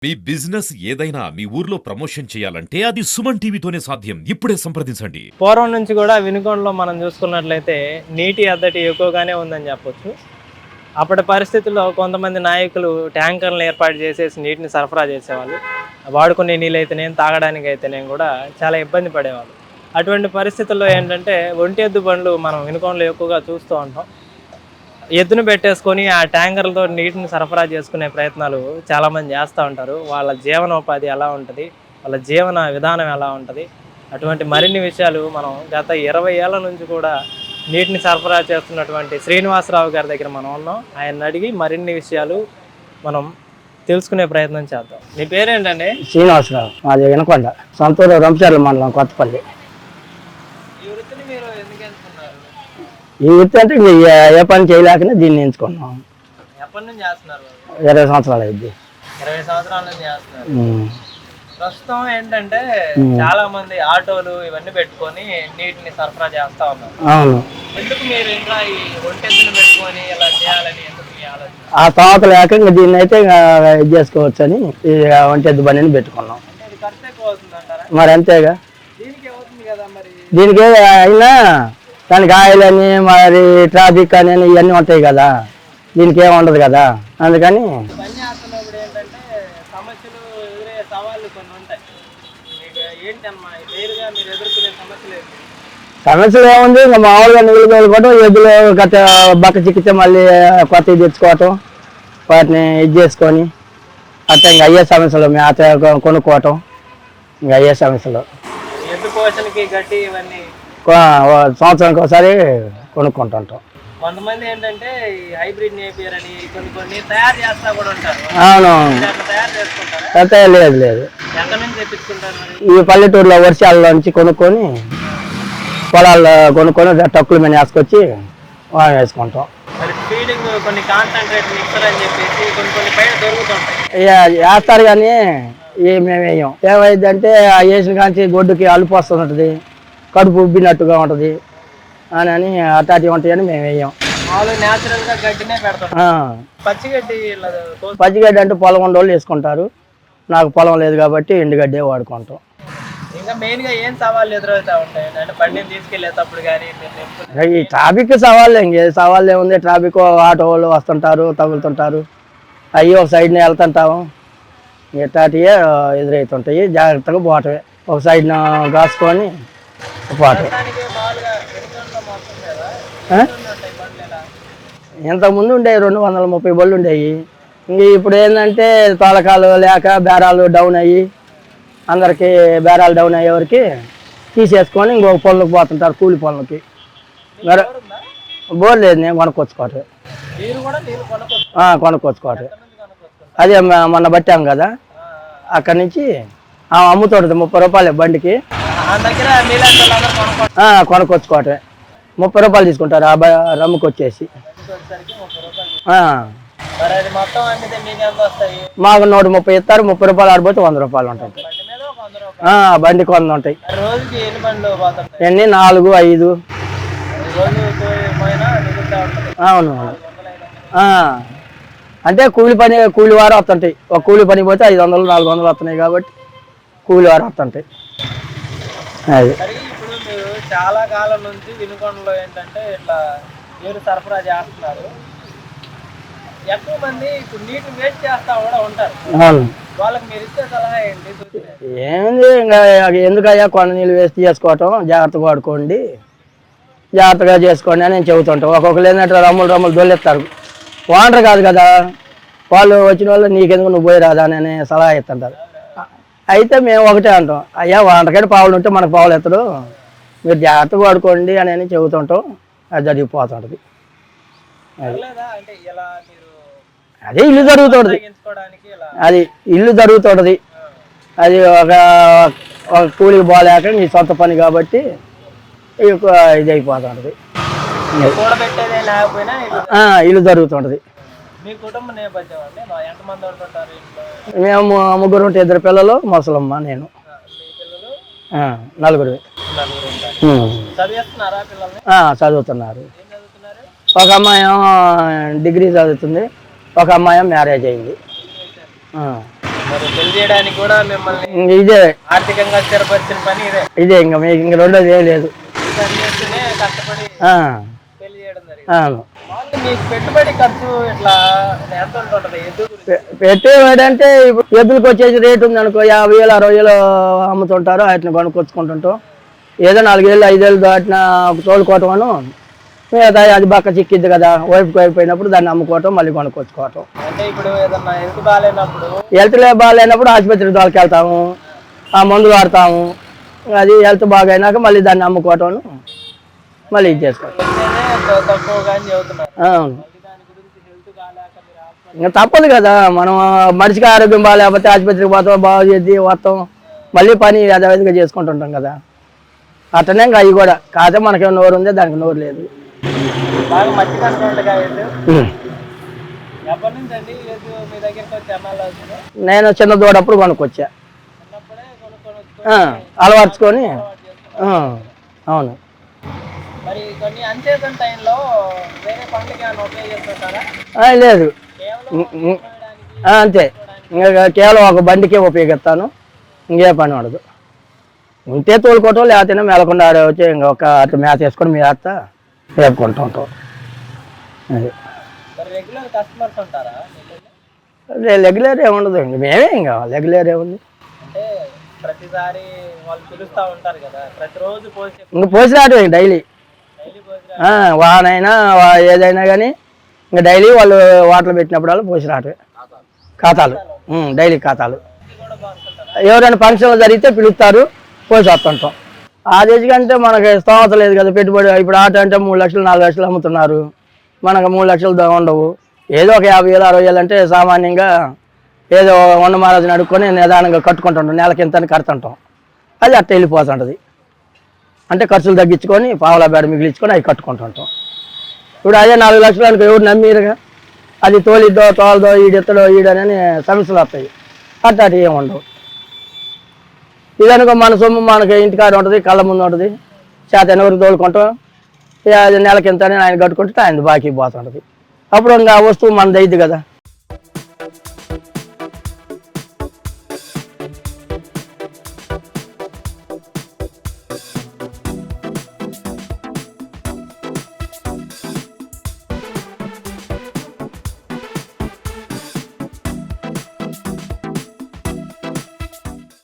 మీ business ఏదైనా మీ ఊర్లో promotion చేయాలంటే అది సుమన్ టీవీతోనే సాధ్యం. ఇప్పుడే సంప్రదించండి. పూర్వం నుంచి కూడా వినుకొండలో మనం చూసుకున్నట్లయితే నీటి ఎద్దడి ఎక్కువగానే ఉందని చెప్పొచ్చు. అప్పటి పరిస్థితుల్లో కొంతమంది నాయకులు ట్యాంకర్లను ఏర్పాటు చేసేసి నీటిని సరఫరా చేసేవాళ్ళు. వాడుకునే నీళ్ళైతేనేం, తాగడానికైతేనేం కూడా చాలా ఇబ్బంది పడేవాళ్ళు. అటువంటి పరిస్థితుల్లో ఏంటంటే ఒంటి ఎద్దు బండ్లు మనం వినుకొండలో ఎక్కువగా చూస్తూ ఉంటాం. ఎద్దును పెట్టేసుకొని ఆ ట్యాంకర్లతో నీటిని సరఫరా చేసుకునే ప్రయత్నాలు చాలామంది చేస్తూ ఉంటారు. వాళ్ళ జీవనోపాధి ఎలా ఉంటుంది, వాళ్ళ జీవన విధానం ఎలా ఉంటుంది, అటువంటి మరిన్ని విషయాలు మనం గత 20 ఏళ్ల నుంచి కూడా నీటిని సరఫరా చేస్తున్నటువంటి శ్రీనివాసరావు గారి దగ్గర మనం ఉన్నాం. ఆయన అడిగి మరిన్ని విషయాలు మనం తెలుసుకునే ప్రయత్నం చేద్దాం. మీ పేరేంటండి? శ్రీనివాసరావు, మాది వినకొండ, సొంతూరు రంపచర్ల మండలం, కొత్తపల్లి. ఈ వృత్తిని మీరు ఎందుకు ఎంచుకున్నారు? ఈ వృత్తి అంటే ఏ పని చేయలేకనే దీన్ని ఎంచుకున్నాం. ఎప్పటి నుంచి చేస్తున్నారు? 20 సంవత్సరాలు అయింది. 20 సంవత్సరాల నుంచి చేస్తున్నారు. ప్రస్తుతం ఏంటంటే చాలా మంది ఆటోలు ఇవన్నీ పెట్టుకొని నీటిని సరఫరా చేస్తా ఉన్నారు. అవును. ఎందుకు మీరు ఇంకా ఈ ఒంటెద్దును పెట్టుకొని ఇలా చేయాలని ఎందుకు మీ ఆలోచన? ఆ తర్వాత లేక ఇంకా దీన్ని అయితే ఇది చేసుకోవచ్చు అని ఈ ఒంటెద్దు బండిని పెట్టుకున్నాం. అంటే ఇది ఖర్చు ఎక్కువ అవుతుంది అంటారా? మరి అంతేగా, దీనికి అవుతుంది కదా మరి. దీనికి అయినా దానికి ఆయిల్ అని మరి ట్రాఫిక్ అని ఇవన్నీ ఉంటాయి కదా, దీనికి ఏమి ఉండదు కదా. అందుకని పని చేస్తున్నప్పుడు ఏంటంటే సమస్యలు ఎదురయ్యే సవాళ్ళు కొన్ని ఉంటాయి. మీకు ఏంటమ్మా నేరుగా మీరు ఎదుర్కొనే సమస్యలు ఏంటి? సమస్యలు ఏముంది, ఇంకా మామూలుగా నీళ్ళు తోలుకోవటం, ఎద్దులు గత బక్క చిక్కితే మళ్ళీ కొత్తవి తెచ్చుకోవటం, వాటిని ఇది చేసుకొని అట్లా ఇంకా అయ్యే సమస్యలు, మేత కొనుక్కోవటం, ఇంకా అయ్యే సమస్యలు. ఎద్దు పోషణకి గట్టి ఇవన్నీ సంవత్సరానికి ఒకసారి కొనుక్కుంటుంటాం. కొంతమంది ఏంటంటే ఈ హైబ్రిడ్ నేపియర్ అని కొన్ని తయారు చేస్తా కూడా ఉంటారు. అవును. అట్లా తయారు చేసుకుంటారా? అంతే. లేదు లేదు, ఎక్కడి నుంచి తెప్పించుకుంటారు మరి? ఈ పల్లెటూరులో వర్షాల నుంచి కొనుక్కొని పొలాల్లో కొనుక్కొని టక్కుల మీద వేసుకొచ్చి వేసుకుంటాం. మరి ఫీడింగ్ కొన్ని కాన్సన్ట్రేట్ మిక్సర్ అని చెప్పేసి కొన్ని బయట దొరుకుతుంటాయి. వేస్తారు కానీ మేము వేయం. ఏమైందంటే ఆ వేసిన కాంచి గొడ్డుకి అలుపు వస్తుంటుంది, కడుపు ఉబ్బినట్టుగా ఉంటుంది అని అట్లాంటివి ఉంటాయని మేము వేయం. న్యాచురల్ గా గడ్డినే పెడతాం. పచ్చిగడ్డి పచ్చిగడ్డి అంటే పొలం ఉండోళ్ళు వేసుకుంటారు. నాకు పొలం లేదు కాబట్టి ఎండుగడ్డే వాడుకుంటాం. ఇంకా మెయిన్ గా ఏం సవాళ్ళు ఎదురవుతా ఉంటాయి అంటే బండిని తీసుకెళ్లేటప్పుడు కానీ? ఈ ట్రాఫిక్ సవాళ్ళు, ఇంకే సవాళ్ళు ఏముంది, ట్రాఫిక్ ఆటో వాళ్ళు వస్తుంటారు, తగులుతుంటారు, అవి ఒక సైడ్ని వెళ్తుంటాము, ఇట్లాంటివే ఎదురవుతుంటాయి. జాగ్రత్తగా పోవటమే, ఒక సైడ్న కాసుకొని పోవటం. ఇంతకుముందు ఉండేవి 230 బళ్ళు ఉండేవి. ఇంక ఇప్పుడు ఏంటంటే తోలకాలు లేక బేరాలు డౌన్ అయ్యి, అందరికీ బేరాలు డౌన్ అయ్యేవరికి తీసేసుకొని ఇంకొక పొలంకి పోతుంటారు, కూలి పొలంకి. మరి బోర్ లేదు, నేను కొనుక్కొచ్చుకోవటం. కొనుక్కొచ్చుకోవటం. అదే మొన్న పట్టాం కదా, అక్కడి నుంచి అమ్ముతుంటుంది 30 రూపాయలు బండికి. కొనుక్కొచ్చుకోవటమే, 30 రూపాయలు తీసుకుంటారు ఆ రమ్ముకి వచ్చేసి. మాకు 130 ఇస్తారు, 30 రూపాయలు ఆడిపోతే 100 రూపాయలు ఉంటాయి. బండికి 100 ఉంటాయి. ఎన్ని 4, 5. అవును. అంటే కూలి వారు వస్తుంటాయి. ఒక కూలి పని పోతే 500, 400 వస్తున్నాయి కాబట్టి కూలి వారు వస్తుంటాయి. అది ఇప్పుడు మీరు చాలా కాలం నుంచి వినుకొండలో ఏంటంటే ఇట్లా నీరు సరఫరా చేస్తున్నారు. ఎక్కువ మంది ఇప్పుడు నీటిని వేస్ట్ చేస్తా కూడా ఉంటారు. వాళ్ళకి మీరు ఇచ్చే సలహా ఏంటి? ఏముంది, ఇంకా ఎందుకయ్యా కొండ నీళ్ళు వేస్ట్ చేసుకోవటం, జాగ్రత్తగా వాడుకోండి, జాగ్రత్తగా చేసుకోండి అని నేను చెబుతుంటాం. ఒక్కొక్కరు ఏంటంటే రమ్ములు దొల్లెత్తారు. వాంటర్ కాదు కదా, వాళ్ళు వచ్చిన వాళ్ళు నీకెందుకు నువ్వు పోయి రాదా అని సలహా ఇస్తుంటారు. అయితే మేము ఒకటే అంటాం, అయ్యా వాంటకాడి పావులు ఉంటే మనకు పావులు ఎత్తడు, మీరు జాగ్రత్తగా వాడుకోండి అని చెబుతుంటాం. అది జరిగిపోతుంటుంది. అదే ఇల్లు జరుగుతుంది, అది ఇల్లు జరుగుతుంటుంది. అది ఒక కూలికి పోలేక నీ సొంత పని కాబట్టి ఇది అయిపోతుంటుంది. ఇల్లు జరుగుతుంటుంది. మేము 3 ఉంటే 2 పిల్లలు, ముసలమ్మ, నేను, 4. చదువుతున్నారు. ఒక అమ్మాయి డిగ్రీ చదువుతుంది, ఒక అమ్మాయి మ్యారేజ్ అయింది. మరి పెళ్లి చేయడానికి కూడా మిమ్మల్ని ఇంక ఇదే ఆర్థికంగా స్థిరపరిచిన పని ఇదే. ఇదే ఇంకా మీకు ఇంక రెండోది ఏం లేదు. ఈ పని చేస్తూనే కష్టపడి ఆ, పెళ్లి చేయడం జరిగింది. అవును. మామూలుగా మీకు పెట్టుబడి ఖర్చు ఇట్లా ఎంత ఉంటుంటది ఎద్దు గురించి? పెట్టేవాడంటే ఇప్పుడు ఎద్దులకు వచ్చేసి రేటు ఉంది అనుకో 50,000 60,000 అమ్ముతుంటారు. వాటిని కొనుక్కొచ్చుకుంటుంటాం. ఏదో 4 ఏళ్ళు 5 ఏళ్ళు దాటిన తోలుకోవటం మిగతా అది బక్క చిక్కిద్ది కదా, వైపుకి అయిపోయినప్పుడు దాన్ని అమ్ముకోవటం మళ్ళీ కొనుక్కొచ్చుకోవటం. అంటే ఇప్పుడు ఏదన్నా హెల్త్ బాగాలేనప్పుడు హెల్త్ బాగాలేనప్పుడు ఆసుపత్రికి తోలుకెళ్తాము, ఆ మందులు వాడతాము. అది హెల్త్ బాగైనాక మళ్ళీ దాన్ని అమ్ముకోవటం మళ్ళీ ఇది చేసుకోవటం. వచ్చేదే తక్కువగా అని చెబుతున్నారు. అవును. మళ్ళీ దాని గురించి హెల్త్ కాలేక మీరు హాస్పిటల్ ఇంకా తప్పదు కదా, మనం మనిషికి ఆరోగ్యం బాగాలేకపోతే ఆసుపత్రికి పోతాం, బాగు చేసి వస్తాం, మళ్ళీ పని యథావిధిగా చేసుకుంటుంటాం కదా. అట్లనే ఇంకా అవి కూడా కాకపోతే మనకేమో నోరు ఉంది, దానికి నోరు లేదు. బాగా మట్టి కష్టం ఉండగా ఎద్దు ఎప్పటి నుంచి అండి ఎద్దు మీ దగ్గరికి వచ్చి అన్నాళ్ళు అవుతుంది? నేను చిన్న దూడప్పుడు కొనుక్కొచ్చా, చిన్నప్పుడే కొనుక్కొని అలవర్చుకొని. అవును. మరి కొన్ని అన్సీజన్ టైంలో వేరే పంటకి ఏమైనా ఉపయోగిస్తుంటారా? లేదు, కేవలం అంతే. ఇంకా కేవలం ఒక బండికే ఉపయోగిస్తాను, ఇంకే పని ఉండదు. ఉంటే తోలుకోవటం, లేకపోతే మేలకుండా ఆడే వచ్చి ఇంకా ఒక అట్లా మేత వేసుకొని మేత వేపుకుంటూ ఉంటాం. అది రెగ్యులర్ కస్టమర్స్ ఉంటారా? రెగ్యులర్ ఏముండదు, ఇంక మేమే ఇంకా రెగ్యులర్ ఏముంది. అంటే ప్రతిసారి వాళ్ళు పిలుస్తూ ఉంటారు కదా, ప్రతిరోజు పోసి ఇంక పోసిరాటం డైలీ. డైలీ పోసి వానైనా ఏదైనా కానీ ఇంకా డైలీ వాళ్ళు వాటర్ పెట్టినప్పుడు పోసిరాటమే. ఖాతాలు డైలీ ఖాతాలు. కూడా బాగుంటుంటారా? ఎవరైనా ఫంక్షన్లు జరిగితే పిలుస్తారు, పోసి వస్తుంటాం. ఆ దేశ కంటే మనకి స్తోమత లేదు కదా పెట్టుబడి. ఇప్పుడు ఆట అంటే 3 లక్షలు 4 లక్షలు అమ్ముతున్నారు, మనకు 3 లక్షలు ఉండవు. ఏదో ఒక 50,000 60,000 అంటే సామాన్యంగా ఏదో వంద మహారాజుని అడుక్కొని నిదానంగా కట్టుకుంటుంటాం, నెలకి ఇంత కడుతుంటాం. అది అట్ట వెళ్ళిపోతుంటుంది. అంటే ఖర్చులు తగ్గించుకొని పావులా బేడ మిగిలించుకొని అవి కట్టుకుంటుంటాం. ఇప్పుడు అదే 4 లక్షలు అనుకో, ఎవరు నమ్మీరుగా, అది తోలిద్దో తోలదో ఈడెత్తడో ఈడని సమస్యలు వస్తాయి. అట్ట ఏమి ఉండవు. ఇదనుకో మన సొమ్ము మనకి ఇంటికాడ ఉంటుంది, కళ్ళ ముందు ఉంటుంది, చేత ఎవరికి తోలుకుంటాం. అది నెలకి ఇంత ఆయన కట్టుకుంటే ఆయన బాకీ పోతుంటుంది. అప్పుడు ఇంకా వస్తువు మనది అయింది కదా.